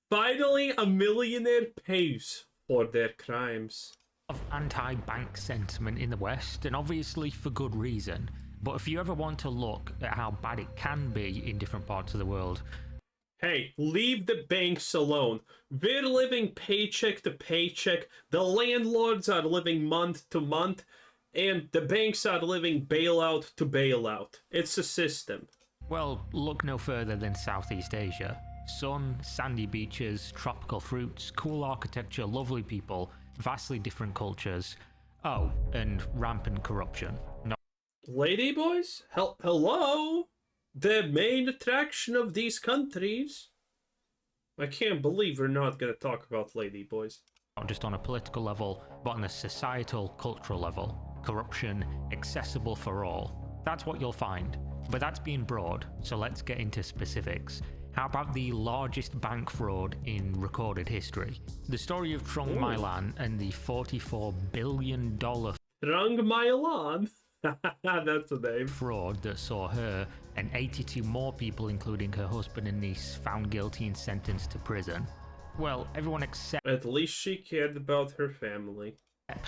Finally, a millionaire pays for their crimes. Of anti-bank sentiment in the West, and obviously for good reason. But if you ever want to look at how bad it can be in different parts of the world, hey, leave the banks alone. We're living paycheck to paycheck. The landlords are living month to month, and the banks are living bailout to bailout. It's a system. well, look no further than Southeast Asia. Sun, sandy beaches, tropical fruits, cool architecture, lovely people, vastly different cultures. Oh, and rampant corruption. No. Ladyboys? Hello? The main attraction of these countries. I can't believe we're not gonna talk about ladyboys. Not just on a political level, but on a societal, cultural level. Corruption, accessible for all. That's what you'll find. But that's being broad, so let's get into specifics. How about the largest bank fraud in recorded history? The story of Truong My Lan and the $44 billion Truong My Lan? That's a name. fraud that saw her and 82 more people, including her husband and niece, found guilty and sentenced to prison. Well, everyone except At least she cared about her family.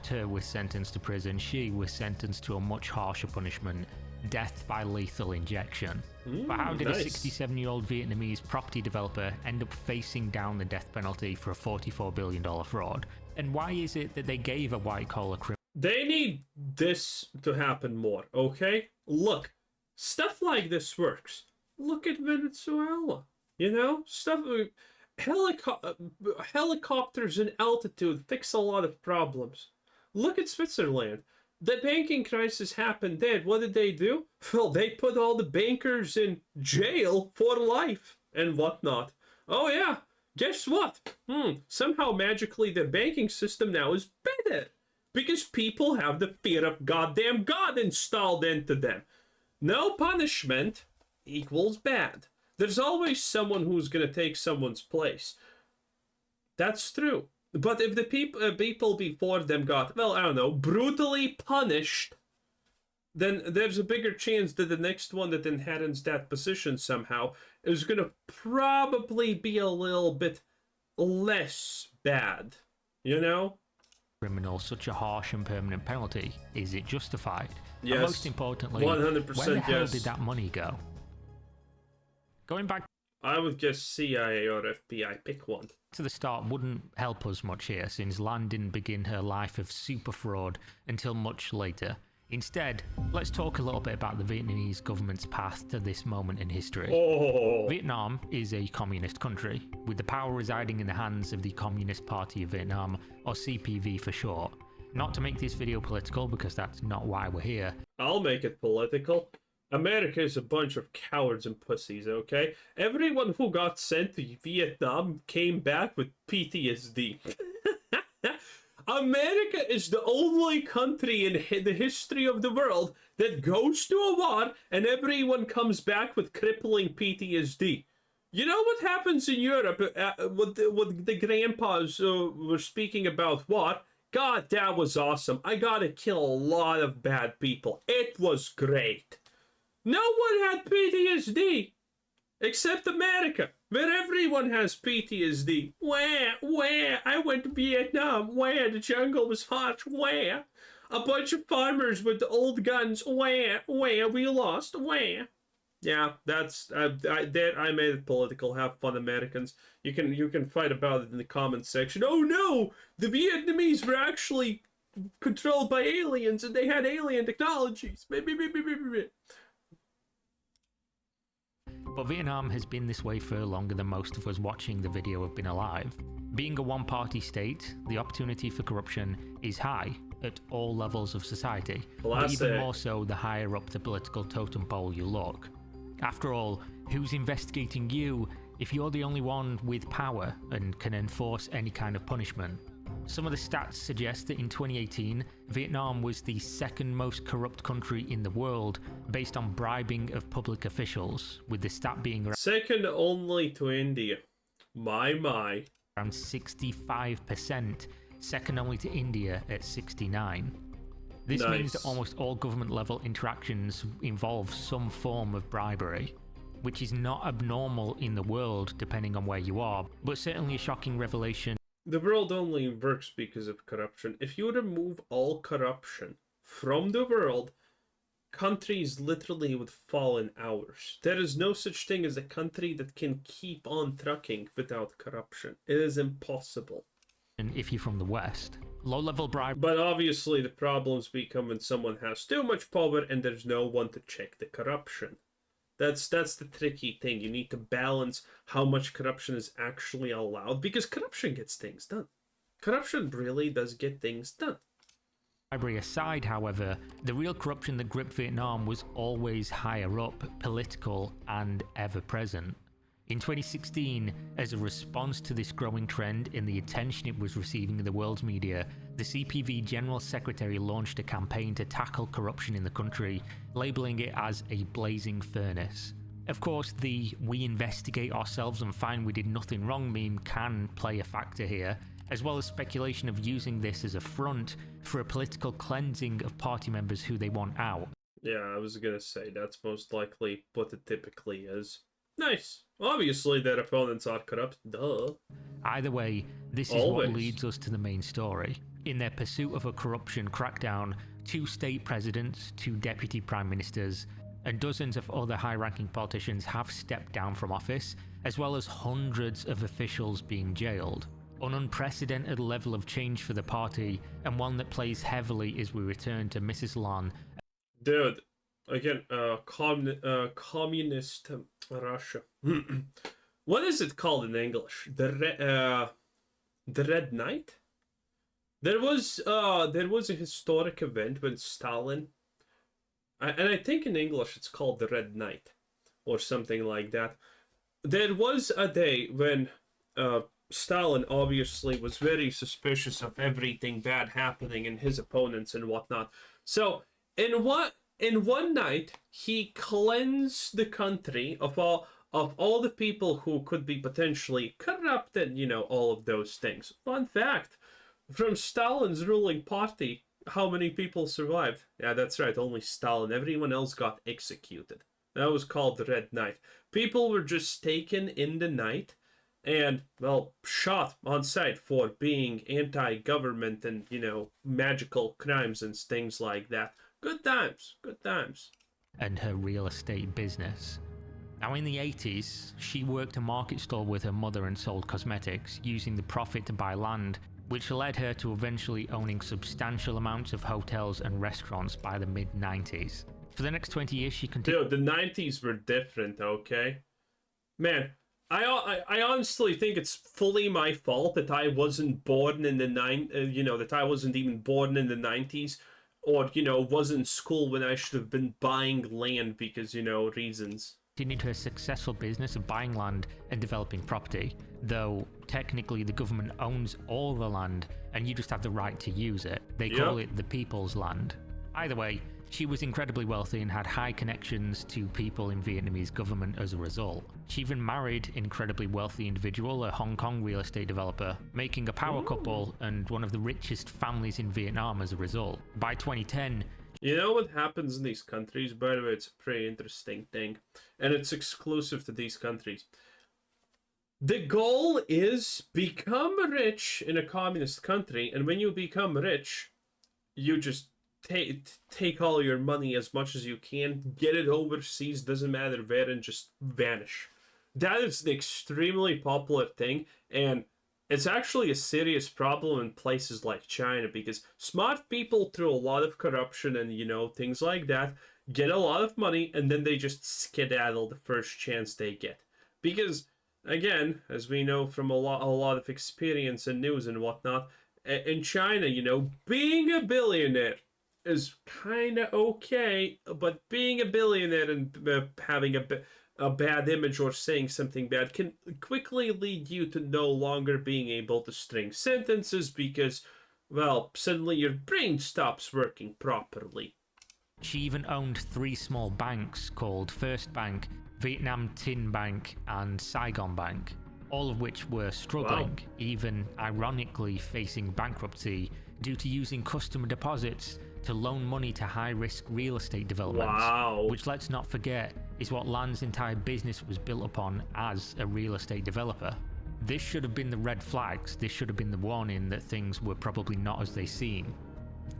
her was sentenced to prison. She was sentenced to a much harsher punishment, death by lethal injection. But how did nice. a 67-year-old Vietnamese property developer end up facing down the death penalty for a $44 billion fraud? And why is it that they gave a white-collar criminal They need this to happen more, okay? Look, stuff like this works. Look at Venezuela. You know? Stuff... helicopters in altitude fix a lot of problems. Look at Switzerland. The banking crisis happened there. What did they do? Well, they put all the bankers in jail for life and whatnot. Oh yeah, guess what? Somehow magically the banking system now is better. Because people have the fear of goddamn God installed into them. No punishment equals bad. There's always someone who's going to take someone's place. That's true. But if the people before them got, well, I don't know, brutally punished, then there's a bigger chance that the next one that inherits that position somehow is going to probably be a little bit less bad. You know? criminal such a harsh and permanent penalty? Is it justified? Yes. And most importantly, 100% where the hell yes. did that money go? Going back I would guess CIA or FBI, pick one. to the start wouldn't help us much here, since Lan didn't begin her life of super fraud until much later. Instead, let's talk a little bit about the Vietnamese government's path to this moment in history. Oh, Vietnam is a communist country, with the power residing in the hands of the Communist Party of Vietnam, or CPV for short. Not to make this video political, because that's not why we're here. I'll make it political. America is a bunch of cowards and pussies, okay? Everyone who got sent to Vietnam came back with PTSD. America is the only country in the history of the world that goes to a war and everyone comes back with crippling PTSD. You know what happens in Europe? What the grandpas were speaking about war? God, that was awesome. I gotta kill a lot of bad people. It was great. No one had PTSD except America, where everyone has PTSD. Where? I went to Vietnam. Where? The jungle was harsh. Where? A bunch of farmers with old guns. Where? We lost. Where? Yeah, that's I made it political. Have fun, Americans. You can fight about it in the comments section. Oh no, the Vietnamese were actually controlled by aliens and they had alien technologies. But Vietnam has been this way for longer than most of us watching the video have been alive. Being a one-party state, the opportunity for corruption is high at all levels of society, but even more so the higher up the political totem pole you look. After all, who's investigating you if you're the only one with power and can enforce any kind of punishment? Some of the stats suggest that in 2018, Vietnam was the second most corrupt country in the world based on bribing of public officials, with the stat being second only to India. My. around 65%, second only to India at 69%. This means that almost all government level interactions involve some form of bribery. which is not abnormal in the world depending on where you are, but certainly a shocking revelation. The world only works because of corruption. If you remove all corruption from the world, countries literally would fall in hours. There is no such thing as a country that can keep on trucking without corruption. It is impossible. And if you're from the West, low-level bribery. But obviously the problems become when someone has too much power and there's no one to check the corruption. That's the tricky thing. You need to balance how much corruption is actually allowed, because corruption gets things done. Corruption really does get things done. Bribery aside, however, the real corruption that gripped Vietnam was always higher up, political, and ever present. In 2016, as a response to this growing trend in the attention it was receiving in the world's media, the CPV General Secretary launched a campaign to tackle corruption in the country, labelling it as a blazing furnace. Of course, the "we investigate ourselves and find we did nothing wrong" meme can play a factor here, as well as speculation of using this as a front for a political cleansing of party members who they want out. Yeah, I was gonna say, that's most likely what it typically is. Nice. Obviously, their opponents are corrupt. Duh. Either way, this is what leads us to the main story. In their pursuit of a corruption crackdown, 2 state presidents, 2 deputy prime ministers, and dozens of other high-ranking politicians have stepped down from office, as well as hundreds of officials being jailed. An unprecedented level of change for the party, and one that plays heavily as we return to Mrs. Lan. Dude, again, communist Russia. What is it called in English? The Red Night? There was a historic event when Stalin, and I think in English it's called the Red Night, or something like that. There was a day when Stalin obviously was very suspicious of everything bad happening and his opponents and whatnot. So in one night, he cleansed the country of all the people who could be potentially corrupt and, you know, all of those things. Fun fact, from Stalin's ruling party, how many people survived? Yeah, that's right, only Stalin. Everyone else got executed. That was called the Red Night. People were just taken in the night and, well, shot on sight for being anti-government and, you know, magical crimes and things like that. Good times, good times. And her real estate business. Now, in the 80s, she worked a market stall with her mother and sold cosmetics, using the profit to buy land, which led her to eventually owning substantial amounts of hotels and restaurants by the mid-90s. For the next 20 years, she continued... Dude, the 90s were different, okay? Man, I honestly think it's fully my fault that I wasn't born in the that I wasn't even born in the 90s, or, you know, was in school when I should have been buying land because, you know, reasons. Continued her successful business of buying land and developing property, though technically the government owns all the land and you just have the right to use it. They call it the people's land. Either way, she was incredibly wealthy and had high connections to people in Vietnamese government as a result. She even married an incredibly wealthy individual, a Hong Kong real estate developer, making a power couple and one of the richest families in Vietnam as a result. By 2010, you know what happens in these countries? By the way, it's a pretty interesting thing, and it's exclusive to these countries. The goal is become rich in a communist country, and when you become rich, you just take all your money as much as you can, get it overseas, doesn't matter where, and just vanish. That is an extremely popular thing, and it's actually a serious problem in places like China, because smart people, through a lot of corruption and, you know, things like that, get a lot of money, and then they just skedaddle the first chance they get. Because, again, as we know from a lot of experience and news and whatnot, in China, you know, being a billionaire is kind of okay, but being a billionaire and having a bad image or saying something bad can quickly lead you to no longer being able to string sentences because, well, suddenly your brain stops working properly. She even owned 3 small banks called First Bank, Vietnam Tin Bank, and Saigon Bank, all of which were struggling, even ironically facing bankruptcy due to using customer deposits to loan money to high-risk real estate developments. Wow. Which, let's not forget, is what Lan's entire business was built upon as a real estate developer. This should have been the red flags. This should have been the warning that things were probably not as they seem.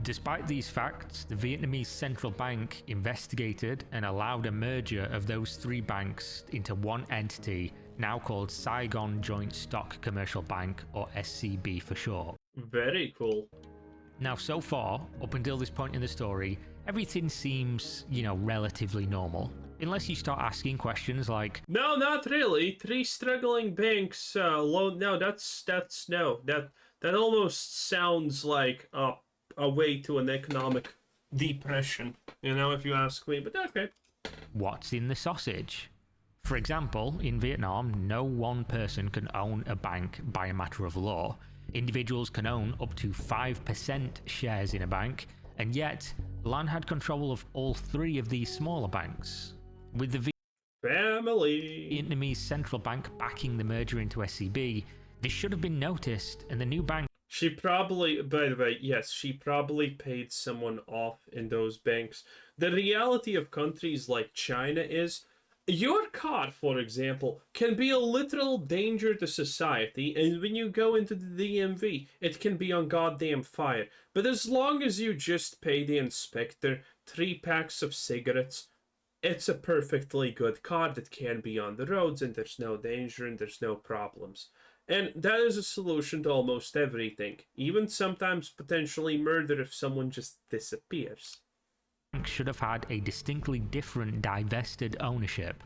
Despite these facts, the Vietnamese central bank investigated and allowed a merger of those three banks into one entity, now called Saigon Joint Stock Commercial Bank, or SCB for short. Very cool. Now, so far, up until this point in the story, everything seems, relatively normal. Unless you start asking questions like, No, not really. Three struggling banks loan. No, that almost sounds like a way to an economic depression, if you ask me, but okay. what's in the sausage? For example, in Vietnam, no one person can own a bank by a matter of law. Individuals can own up to 5% shares in a bank, and yet Lan had control of all three of these smaller banks. With the Family. Vietnamese central bank backing the merger into SCB, this should have been noticed, and the new bank She probably, by the way, yes, she probably paid someone off in those banks. The reality of countries like China is, your car, for example, can be a literal danger to society, and when you go into the DMV, it can be on goddamn fire. But as long as you just pay the inspector 3 packs of cigarettes, it's a perfectly good car that can be on the roads, and there's no danger and there's no problems. And that is a solution to almost everything, even sometimes potentially murder if someone just disappears. should have had a distinctly different divested ownership,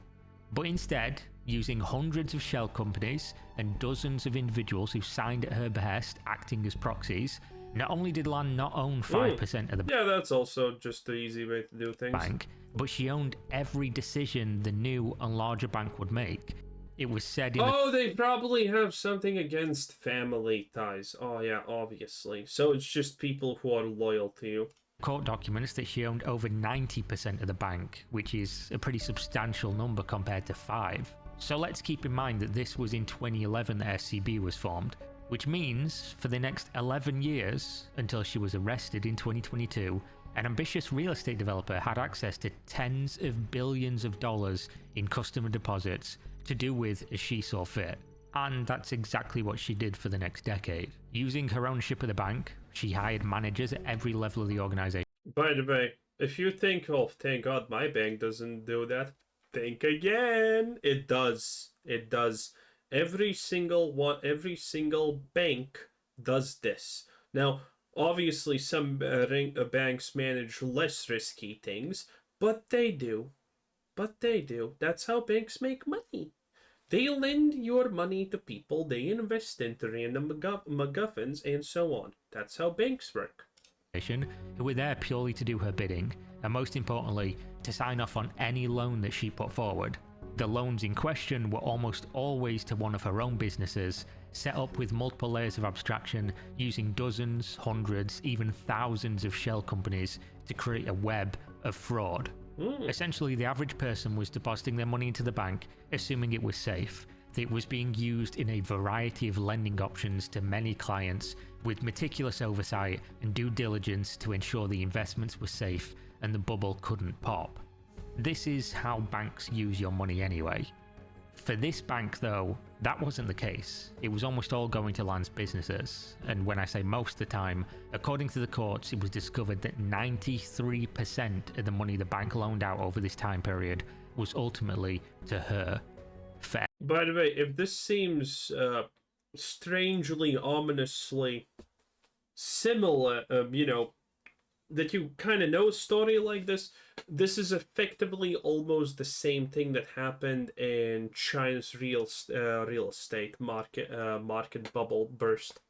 but instead, using hundreds of shell companies and dozens of individuals who signed at her behest acting as proxies, not only did Lan not own 5% of the Yeah, that's also just the easy way to do things. bank, but she owned every decision the new and larger bank would make. It was said in Oh, they probably have something against family ties. Oh yeah, obviously. So it's just people who are loyal to you. court documents that she owned over 90% of the bank, which is a pretty substantial number compared to 5. So let's keep in mind that this was in 2011 that SCB was formed, which means for the next 11 years, until she was arrested in 2022, an ambitious real estate developer had access to tens of billions of dollars in customer deposits to do with as she saw fit. And that's exactly what she did for the next decade. Using her ownership of the bank, she hired managers at every level of the organization. By the way, if you think, oh, thank God my bank doesn't do that, think again. It does. It does. Every single bank does this. Now, obviously, some banks manage less risky things, but they do. That's how banks make money. They lend your money to people, they invest into random MacGuffins, and so on. That's how banks work. Who were there purely to do her bidding, and most importantly, to sign off on any loan that she put forward. The loans in question were almost always to one of her own businesses, set up with multiple layers of abstraction, using dozens, hundreds, even thousands of shell companies to create a web of fraud. Essentially, the average person was depositing their money into the bank, assuming it was safe, that it was being used in a variety of lending options to many clients, with meticulous oversight and due diligence to ensure the investments were safe and the bubble couldn't pop. This is how banks use your money anyway. For this bank though, that wasn't the case. It was almost all going to Lan's businesses, and when I say most of the time, according to the courts, it was discovered that 93% of the money the bank loaned out over this time period was ultimately to her. By the way, if this seems strangely, ominously similar, that you kind of know a story like this, this is effectively almost the same thing that happened in China's real estate market bubble burst.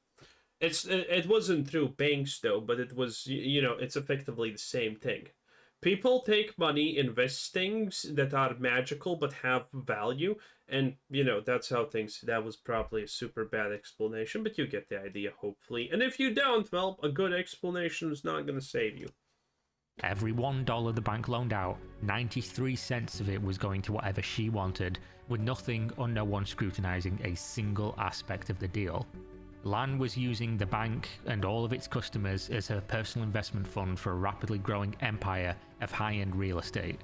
It wasn't through banks though, but it was, it's effectively the same thing. People take money, invest things that are magical but have value, and, that's how things... That was probably a super bad explanation, but you get the idea, hopefully. And if you don't, well, a good explanation is not going to save you. Every $1 the bank loaned out, 93 cents of it was going to whatever she wanted, with nothing or no one scrutinizing a single aspect of the deal. Lan was using the bank and all of its customers as her personal investment fund for a rapidly growing empire of high-end real estate,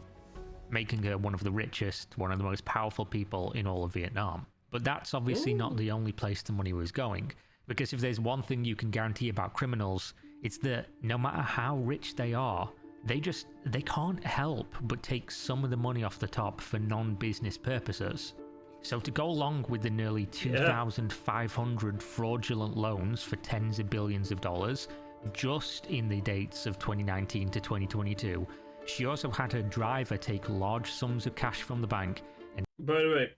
making her one of the richest, one of the most powerful people in all of Vietnam. But that's obviously not the only place the money was going, because if there's one thing you can guarantee about criminals, it's that no matter how rich they are, they can't help but take some of the money off the top for non-business purposes. So to go along with the nearly 2,500 fraudulent loans for tens of billions of dollars, just in the dates of 2019 to 2022, she also had her driver take large sums of cash from the bank. And by the way,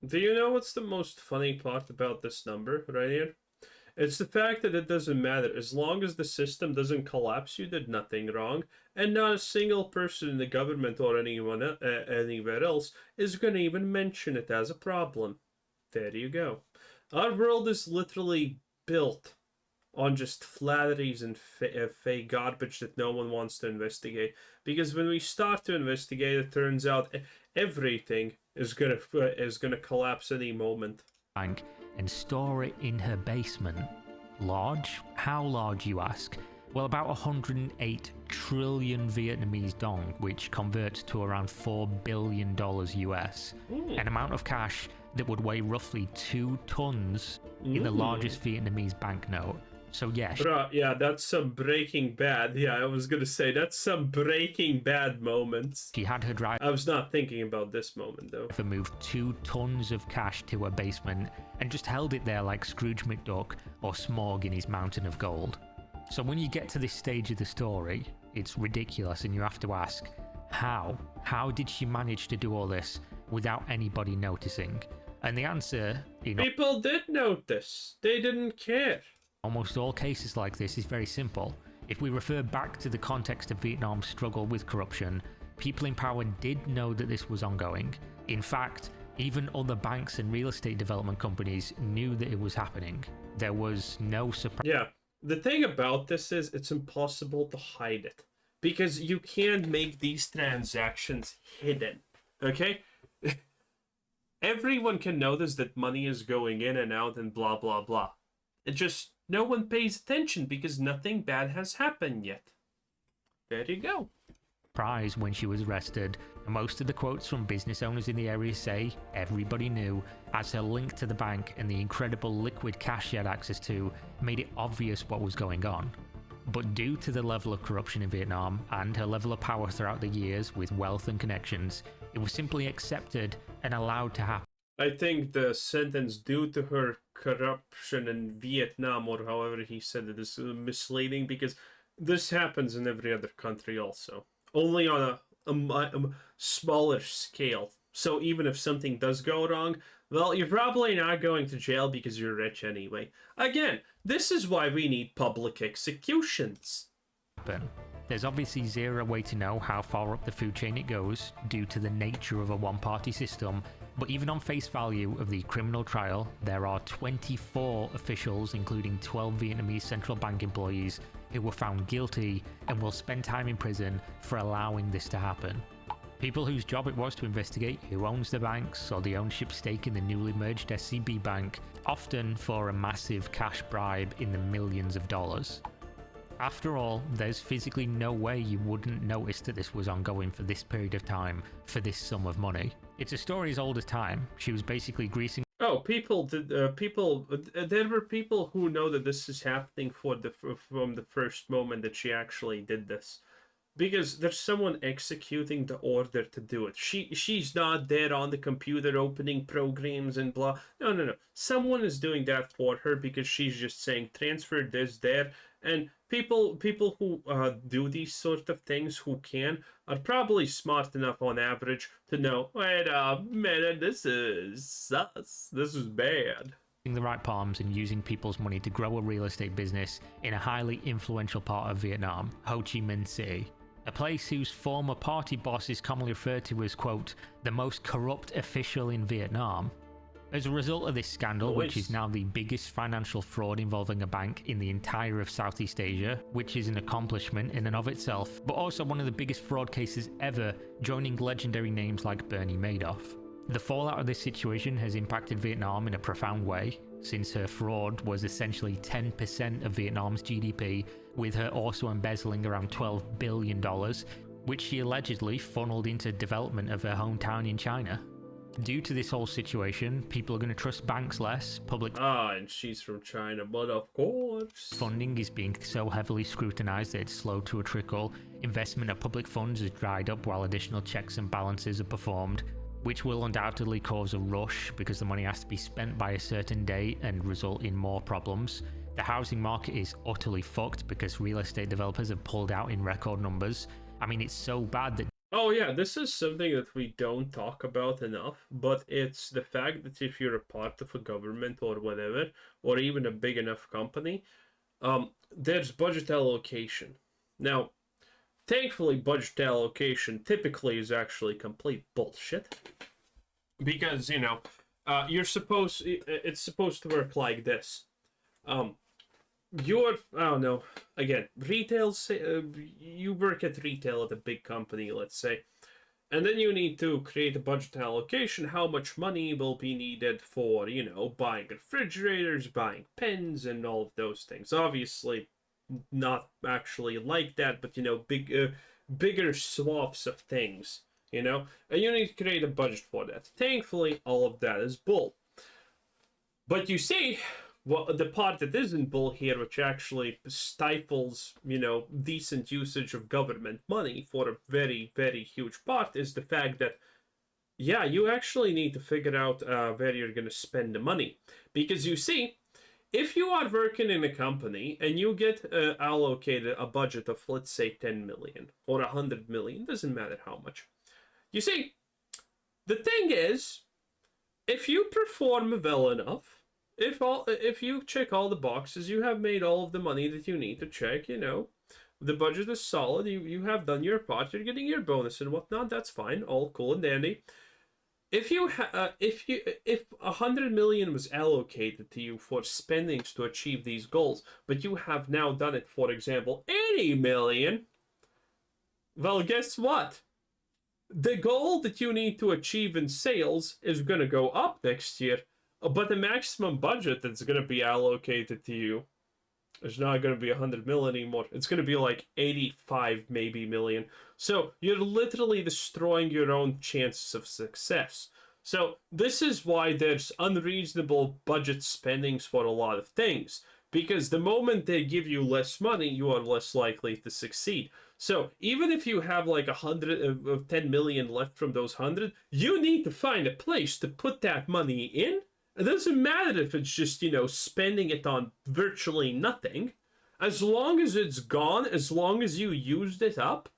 do you know what's the most funny part about this number right here? It's the fact that it doesn't matter. As long as the system doesn't collapse, you did nothing wrong, and not a single person in the government or anyone anywhere else is going to even mention it as a problem. There you go. Our world is literally built on just flatteries and fake garbage that no one wants to investigate. Because when we start to investigate, it turns out everything is gonna collapse any moment. Bank and store it in her basement. Large? How large, you ask? Well, about 108 trillion Vietnamese dong, which converts to around $4 billion US. An amount of cash that would weigh roughly 2 tons in the largest Vietnamese banknote. So yeah. Bruh, yeah, that's some Breaking Bad. Yeah, I was gonna say, that's some Breaking Bad moments. She had her driver. I was not thinking about this moment, though. Moved 2 tons of cash to her basement and just held it there like Scrooge McDuck or Smog in his mountain of gold. So when you get to this stage of the story, it's ridiculous and you have to ask, how? How did she manage to do all this without anybody noticing? And the answer, people did notice. They didn't care. Almost all cases like this is very simple. If we refer back to the context of Vietnam's struggle with corruption, people in power did know that this was ongoing. In fact, even other banks and real estate development companies knew that it was happening. There was no surprise. Yeah, the thing about this is it's impossible to hide it, because you can't make these transactions hidden, okay? Everyone can notice that money is going in and out and blah, blah, blah. It just, no one pays attention because nothing bad has happened yet. There you go. Surprise when she was arrested. Most of the quotes from business owners in the area say everybody knew, as her link to the bank and the incredible liquid cash she had access to made it obvious what was going on. But due to the level of corruption in Vietnam and her level of power throughout the years with wealth and connections, it was simply accepted and allowed to happen. I think the sentence due to her corruption in Vietnam, or however he said it, is misleading, because this happens in every other country also. Only on a smaller scale. So even if something does go wrong, well, you're probably not going to jail because you're rich anyway. Again, this is why we need public executions. There's obviously zero way to know how far up the food chain it goes due to the nature of a one-party system, but even on face value of the criminal trial, there are 24 officials, including 12 Vietnamese central bank employees, who were found guilty and will spend time in prison for allowing this to happen. People whose job it was to investigate who owns the banks or the ownership stake in the newly merged SCB bank, often for a massive cash bribe in the millions of dollars. After all, there's physically no way you wouldn't notice that this was ongoing for this period of time for this sum of money. It's a story as old as time. She was basically greasing. Oh, there were people who know that this is happening from the first moment that she actually did this. Because there's someone executing the order to do it. She's not there on the computer opening programs and blah. No. Someone is doing that for her because she's just saying transfer this there. And people who do these sort of things, who can, are probably smart enough on average to know, wait a minute, this is sus. This is bad. The right palms and using people's money to grow a real estate business in a highly influential part of Vietnam, Ho Chi Minh City. A place whose former party boss is commonly referred to as, quote, the most corrupt official in Vietnam. As a result of this scandal, which is now the biggest financial fraud involving a bank in the entire of Southeast Asia, which is an accomplishment in and of itself, but also one of the biggest fraud cases ever, joining legendary names like Bernie Madoff. The fallout of this situation has impacted Vietnam in a profound way. since her fraud was essentially 10% of Vietnam's GDP, with her also embezzling around $12 billion, which she allegedly funneled into development of her hometown in China. Due to this whole situation, people are going to trust banks less, public and she's from China, but of course. funding is being so heavily scrutinised that it's slowed to a trickle, investment of public funds has dried up while additional checks and balances are performed, which will undoubtedly cause a rush because the money has to be spent by a certain date and result in more problems. The housing market is utterly fucked because real estate developers have pulled out in record numbers. I mean, it's so bad that Oh yeah, this is something that we don't talk about enough, but it's the fact that if you're a part of a government or whatever, or even a big enough company, there's budget allocation. Now, thankfully, budget allocation typically is actually complete bullshit. Because, it's supposed to work like this. Again, you work at retail at a big company, let's say, and then you need to create a budget allocation, how much money will be needed for, buying refrigerators, buying pens, and all of those things. Obviously, not actually like that, but, bigger swaths of things, and you need to create a budget for that. Thankfully, all of that is bull. But you see, well, the part that isn't bull here, which actually stifles, decent usage of government money for a very, very huge part, is the fact that, you actually need to figure out where you're going to spend the money. Because you see, if you are working in a company and you get allocated a budget of, let's say, 10 million or 100 million, doesn't matter how much. You see, the thing is, if you perform well enough, if you check all the boxes, you have made all of the money that you need to check, the budget is solid, you have done your part, you're getting your bonus and whatnot, that's fine, all cool and dandy. If 100 million was allocated to you for spendings to achieve these goals, but you have now done it, for example, 80 million, well, guess what? The goal that you need to achieve in sales is going to go up next year, but the maximum budget that's going to be allocated to you is not going to be 100 million anymore. It's going to be like 85 maybe million. So you're literally destroying your own chances of success. So this is why there's unreasonable budget spendings for a lot of things. Because the moment they give you less money, you are less likely to succeed. So even if you have like 10 million left from those 100, you need to find a place to put that money in. It doesn't matter if it's just, spending it on virtually nothing. As long as it's gone, as long as you used it up,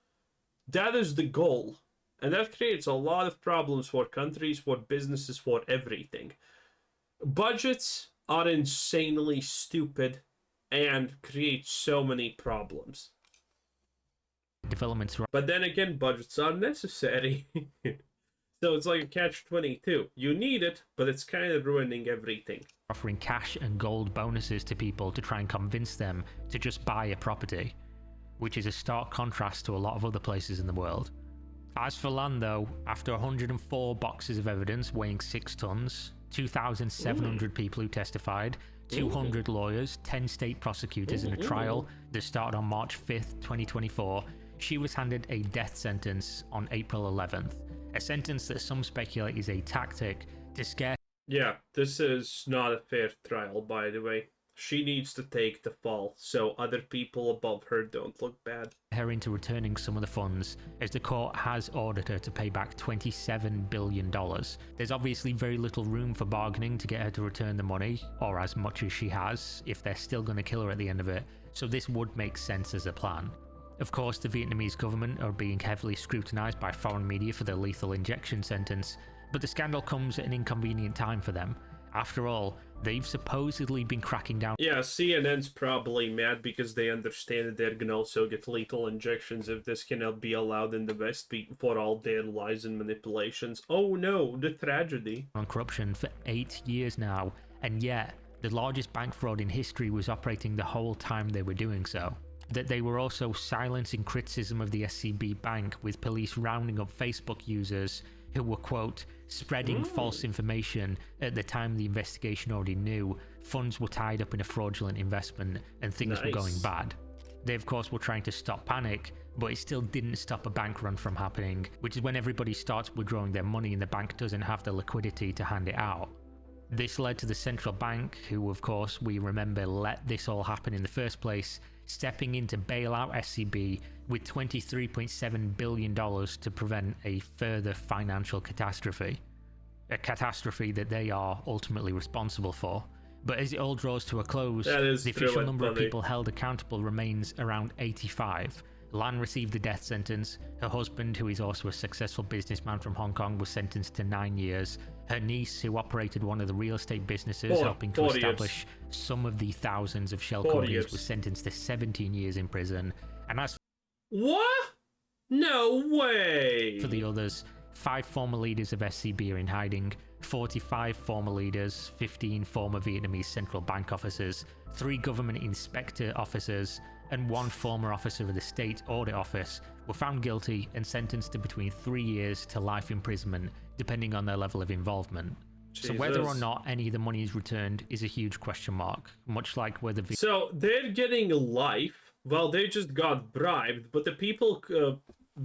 that is the goal. And that creates a lot of problems for countries, for businesses, for everything. Budgets are insanely stupid and create so many problems. developments But then again, budgets are necessary. So it's like a catch-22. You need it, but it's kind of ruining everything. offering cash and gold bonuses to people to try and convince them to just buy a property, which is a stark contrast to a lot of other places in the world. As for land though, after 104 boxes of evidence weighing 6 tons, 2,700 people who testified, 200 lawyers, 10 state prosecutors in a trial that started on March 5th, 2024, she was handed a death sentence on April 11th. A sentence that some speculate is a tactic to scare Yeah, this is not a fair trial, by the way. She needs to take the fall, so other people above her don't look bad. her into returning some of the funds, as the court has ordered her to pay back $27 billion. There's obviously very little room for bargaining to get her to return the money, or as much as she has, if they're still going to kill her at the end of it, so this would make sense as a plan. Of course, the Vietnamese government are being heavily scrutinised by foreign media for their lethal injection sentence, but the scandal comes at an inconvenient time for them. After all, they've supposedly been cracking down. Yeah, CNN's probably mad because they understand that they're gonna also get lethal injections if this cannot be allowed in the West for all their lies and manipulations. Oh no, the tragedy. On corruption for 8 years now, and yet the largest bank fraud in history was operating the whole time they were doing so. That they were also silencing criticism of the SCB bank, with police rounding up Facebook users who were, quote, spreading false information at the time the investigation already knew funds were tied up in a fraudulent investment and things were going bad. They, of course, were trying to stop panic, but it still didn't stop a bank run from happening, which is when everybody starts withdrawing their money and the bank doesn't have the liquidity to hand it out. This led to the central bank, who, of course, we remember let this all happen in the first place, stepping in to bail out SCB with $23.7 billion to prevent a further financial catastrophe. A catastrophe that they are ultimately responsible for. But as it all draws to a close, the official number of people held accountable remains around 85. Lan received the death sentence. Her husband, who is also a successful businessman from Hong Kong, was sentenced to 9 years. Her niece, who operated one of the real estate businesses helping to establish some of the thousands of shell companies, was sentenced to 17 years in prison. And as what? No way! For the others, 5 former leaders of SCB are in hiding, 45 former leaders, 15 former Vietnamese central bank officers, 3 government inspector officers, and 1 former officer of the State Audit Office were found guilty and sentenced to between 3 years to life imprisonment, depending on their level of involvement. Jesus. So whether or not any of the money is returned is a huge question mark, much like whether... So they're getting life, well, they just got bribed, but the people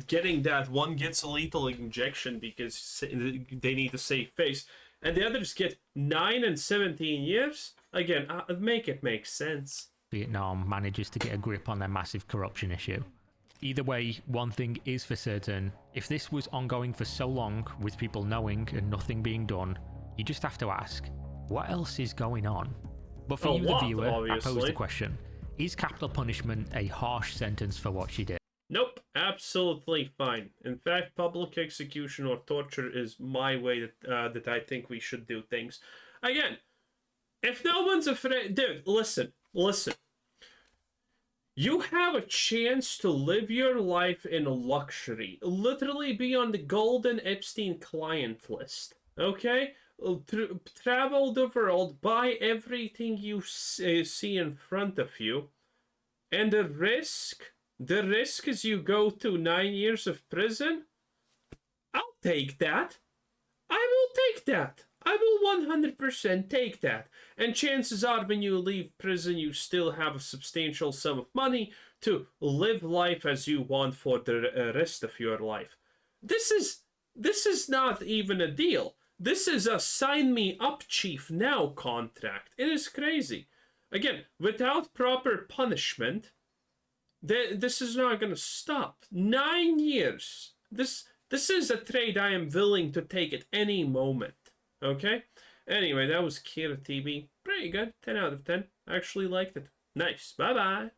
getting that, one gets a lethal injection because they need to save face, and the others get 9 and 17 years? Again, make it make sense. Vietnam manages to get a grip on their massive corruption issue. Either way, one thing is for certain, if this was ongoing for so long, with people knowing and nothing being done, you just have to ask, what else is going on? But for you, the viewer, obviously. I pose the question, is capital punishment a harsh sentence for what she did? Nope, absolutely fine. In fact, public execution or torture is my way that I think we should do things. Again, if no one's afraid... Dude, listen. You have a chance to live your life in luxury. Literally be on the golden Epstein client list. Okay? Travel the world, buy everything you see in front of you. And the risk is you go to 9 years of prison? I'll take that. I will take that. I will 100% take that. And chances are when you leave prison, you still have a substantial sum of money to live life as you want for the rest of your life. This is not even a deal. This is a sign me up chief now contract. It is crazy. Again, without proper punishment, this is not going to stop. 9 years. This is a trade I am willing to take at any moment. Okay? Anyway, that was Kira TV. Pretty good. 10 out of 10. Actually liked it. Nice. Bye-bye.